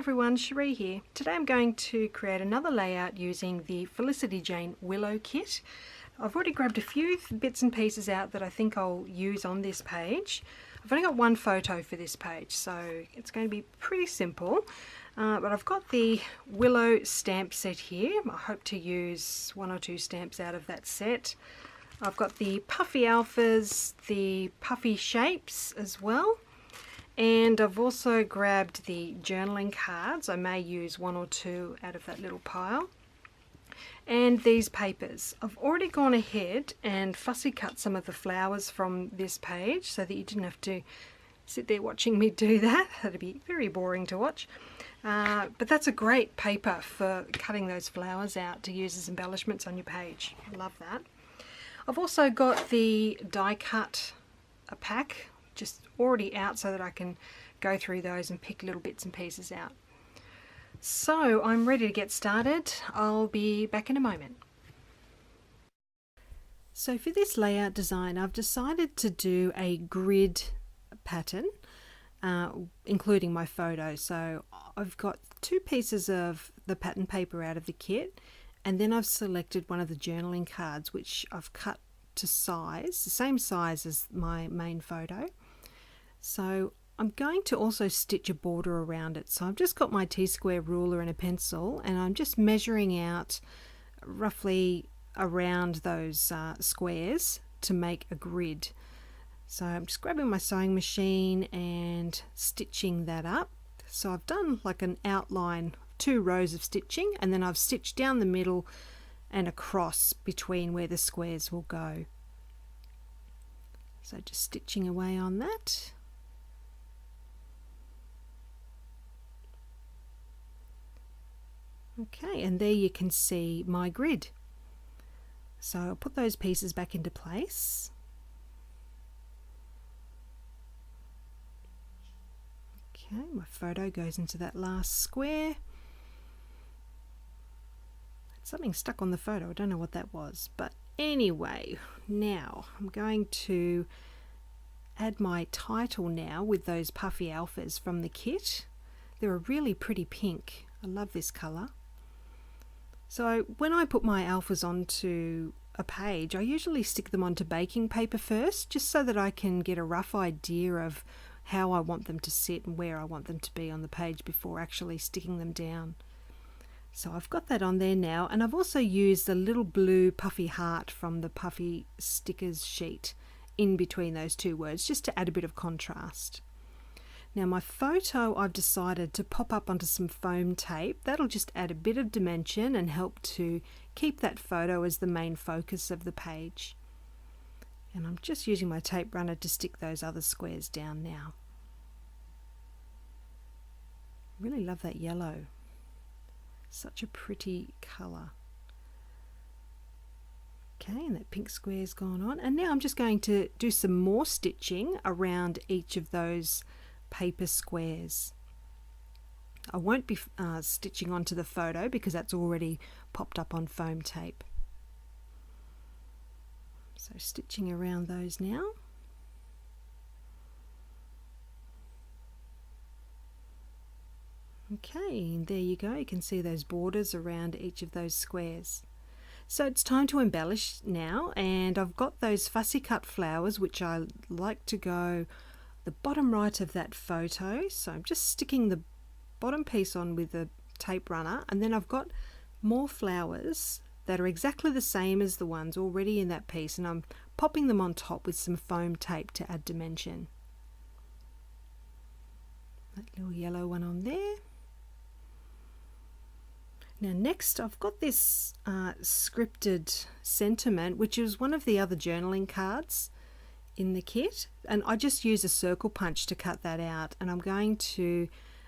everyone, Cherie here. Today I'm going to create another layout using the Felicity Jane Willow Kit. I've already grabbed a few bits and pieces out that I think I'll use on this page. I've only got one photo for this page, so it's going to be pretty simple. But I've got the Willow stamp set here. I hope to use one or two stamps out of that set. I've got the puffy alphas, the puffy shapes as well. And I've also grabbed the journaling cards. I may use one or two out of that little pile. And these papers. I've already gone ahead and fussy cut some of the flowers from this page so that you didn't have to sit there watching me do that. That'd be very boring to watch. But that's a great paper for cutting those flowers out to use as embellishments on your page. I love that. I've also got the die cut pack just already out so that I can go through those and pick little bits and pieces out. So I'm ready to get started. I'll be back in a moment. So for this layout design, I've decided to do a grid pattern, including my photo. So I've got two pieces of the pattern paper out of the kit, and then I've selected one of the journaling cards, which I've cut to size, the same size as my main photo. So I'm going to also stitch a border around it. So I've just got my T-square ruler and a pencil, and I'm just measuring out roughly around those squares to make a grid. So I'm just grabbing my sewing machine and stitching that up. So I've done like an outline, 2 rows of stitching, and then I've stitched down the middle and across between where the squares will go. So just stitching away on that. Okay, and there you can see my grid. So I'll put those pieces back into place. Okay, my photo goes into that last square. Something stuck on the photo, I don't know what that was. But anyway, now I'm going to add my title now with those puffy alphas from the kit. They're a really pretty pink. I love this colour. So when I put my alphas onto a page, I usually stick them onto baking paper first, just so that I can get a rough idea of how I want them to sit and where I want them to be on the page before actually sticking them down. So I've got that on there now, and I've also used the little blue puffy heart from the puffy stickers sheet in between those two words, just to add a bit of contrast. Now my photo, I've decided to pop up onto some foam tape. That'll just add a bit of dimension and help to keep that photo as the main focus of the page. And I'm just using my tape runner to stick those other squares down now. Really love that yellow. Such a pretty colour. Okay, and that pink square's gone on. And now I'm just going to do some more stitching around each of those paper squares. I won't be stitching onto the photo because that's already popped up on foam tape. So stitching around those now. Okay, and there you go. You can see those borders around each of those squares. So it's time to embellish now, and I've got those fussy cut flowers which I like to go the bottom right of that photo. So I'm just sticking the bottom piece on with the tape runner, and then I've got more flowers that are exactly the same as the ones already in that piece, and I'm popping them on top with some foam tape to add dimension. That little yellow one on there. Now next I've got this scripted sentiment, which is one of the other journaling cards in the kit, and I just use a circle punch to cut that out, and I'm going to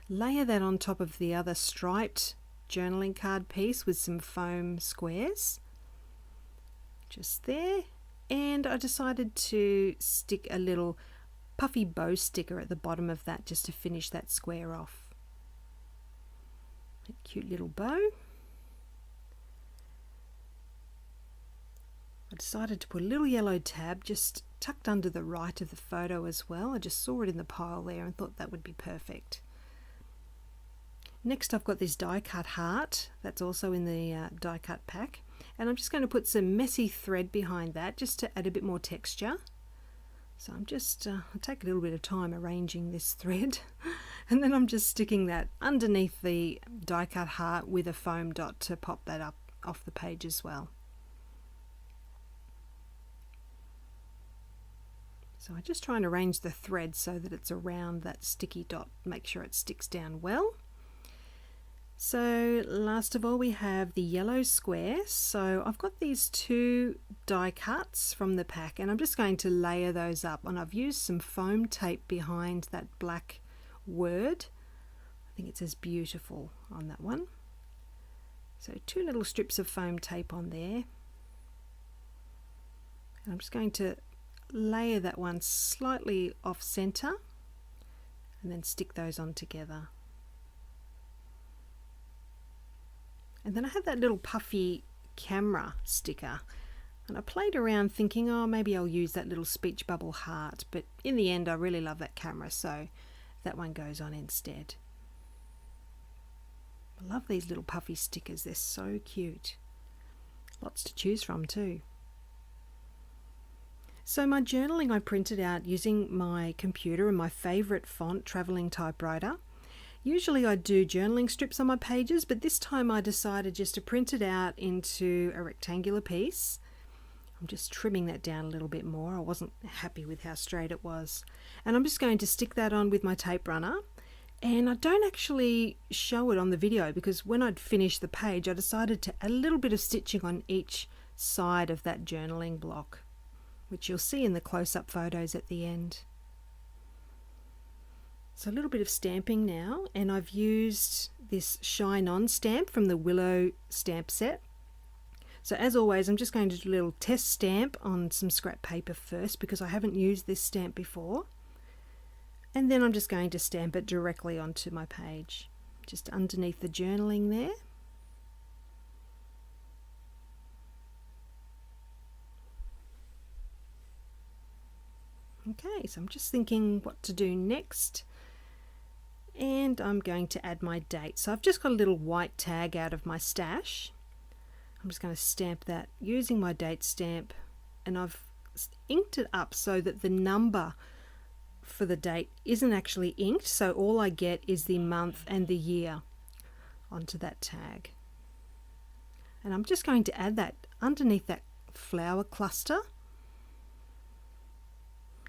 layer that on top of the other striped journaling card piece with some foam squares just there. And I decided to stick a little puffy bow sticker at the bottom of that just to finish that square off. A cute little bow. I decided to put a little yellow tab just tucked under the right of the photo as well. I just saw it in the pile there and thought that would be perfect. Next I've got this die cut heart that's also in the die cut pack, and I'm just going to put some messy thread behind that just to add a bit more texture. So I'm just I'll take a little bit of time arranging this thread and then I'm just sticking that underneath the die cut heart with a foam dot to pop that up off the page as well. So I just try and arrange the thread so that it's around that sticky dot, make sure it sticks down well. So last of all we have the yellow square. So I've got these two die cuts from the pack and I'm just going to layer those up, and I've used some foam tape behind that black word. I think it says beautiful on that one. So two little strips of foam tape on there. And I'm just going to layer that one slightly off center and then stick those on together. And then I had that little puffy camera sticker and I played around thinking, oh, maybe I'll use that little speech bubble heart, but in the end I really love that camera, so that one goes on instead. I love these little puffy stickers, they're so cute. Lots to choose from too. So my journaling I printed out using my computer and my favourite font, Travelling Typewriter. Usually I do journaling strips on my pages, but this time I decided just to print it out into a rectangular piece. I'm just trimming that down a little bit more. I wasn't happy with how straight it was. And I'm just going to stick that on with my tape runner. And I don't actually show it on the video because when I'd finished the page, I decided to add a little bit of stitching on each side of that journaling block, which you'll see in the close-up photos at the end. So a little bit of stamping now, and I've used this Shine On stamp from the Willow stamp set. So as always, I'm just going to do a little test stamp on some scrap paper first because I haven't used this stamp before. And then I'm just going to stamp it directly onto my page, just underneath the journaling there. Okay, so I'm just thinking what to do next. And I'm going to add my date. So I've just got a little white tag out of my stash. I'm just going to stamp that using my date stamp, and I've inked it up so that the number for the date isn't actually inked, so all I get is the month and the year onto that tag. And I'm just going to add that underneath that flower cluster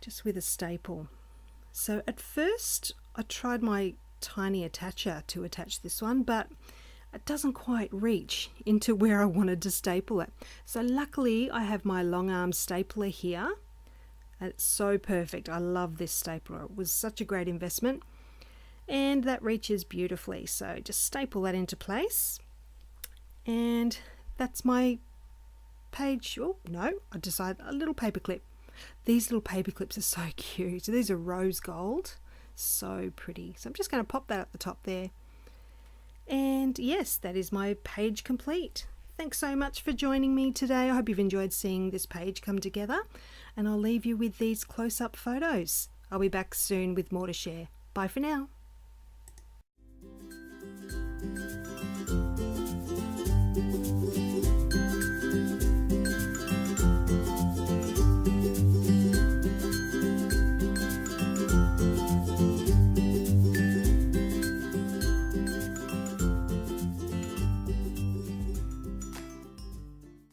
just with a staple. So at first I tried my tiny attacher to attach this one, but it doesn't quite reach into where I wanted to staple it. So luckily I have my long arm stapler here. It's so perfect. I love this stapler. It was such a great investment, and that reaches beautifully. So just staple that into place, and that's my page. Oh no, I decided a little paper clip. These little paper clips are so cute. These are rose gold, so pretty. So I'm just going to pop that at the top there. And yes, that is my page complete. Thanks so much for joining me today. I hope you've enjoyed seeing this page come together, and I'll leave you with these close-up photos. I'll be back soon with more to share. Bye for now.